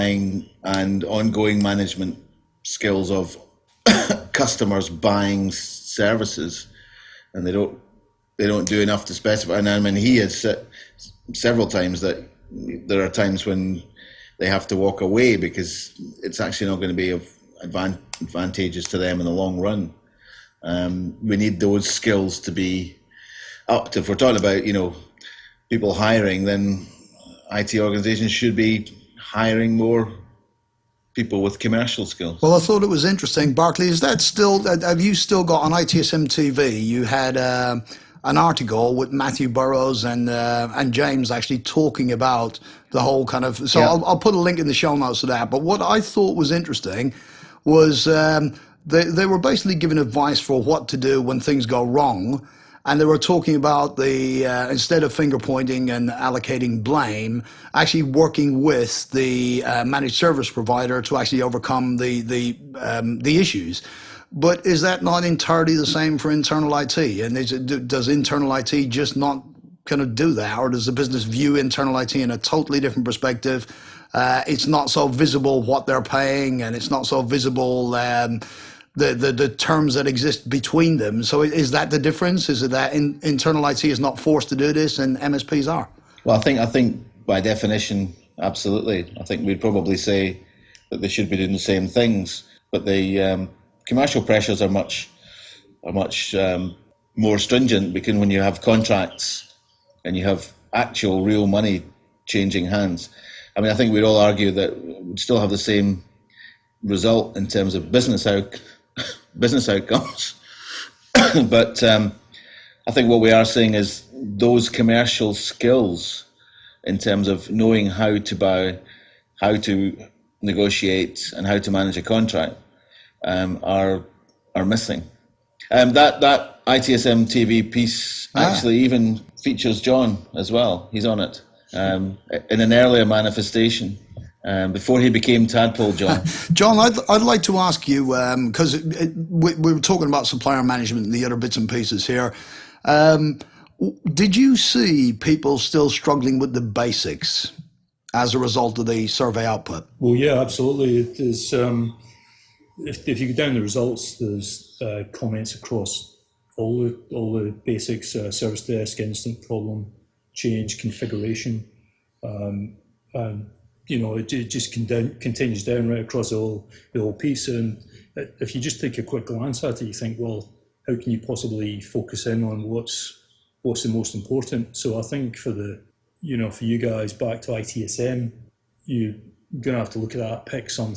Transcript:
buying and ongoing management skills of customers buying services, and they don't do enough to specify. And I mean, he has said several times that there are times when they have to walk away because it's actually not going to be advantageous to them in the long run. We need those skills to be up to. If we're talking about, people hiring, then IT organizations should be hiring more people with commercial skills. Well, I thought it was interesting. Barclay, is that still, have you still got on ITSM TV, you had an article with Matthew Burrows and James actually talking about the whole kind of, so yeah. I'll put a link in the show notes to that. But what I thought was interesting was they were basically giving advice for what to do when things go wrong. And they were talking about instead of finger pointing and allocating blame, actually working with the managed service provider to actually overcome the issues. But is that not entirely the same for internal IT? And does internal IT just not kind of do that? Or does the business view internal IT in a totally different perspective? It's not so visible what they're paying, and it's not so visible the terms that exist between them. So is that the difference? Is it that internal IT is not forced to do this and MSPs are? Well, I think by definition, absolutely. I think we'd probably say that they should be doing the same things, but the commercial pressures are much more stringent, because when you have contracts and you have actual real money changing hands, I mean, I think we'd all argue that we'd still have the same result in terms of business outcomes. But I think what we are seeing is those commercial skills in terms of knowing how to buy, how to negotiate, and how to manage a contract are missing. That ITSM TV piece actually even features John as well. He's on it in an earlier manifestation. Before he became Tadpole John. John, I'd like to ask you, because we were talking about supplier management and the other bits and pieces here. Did you see people still struggling with the basics as a result of the survey output? Well, yeah, absolutely. There's, if you go down the results, there's comments across all the basics: service desk, instant problem, change, configuration. It just continues down right across the whole piece. And if you just take a quick glance at it, you think, well, how can you possibly focus in on what's the most important? So I think for you guys, back to ITSM, you're going to have to look at that, pick some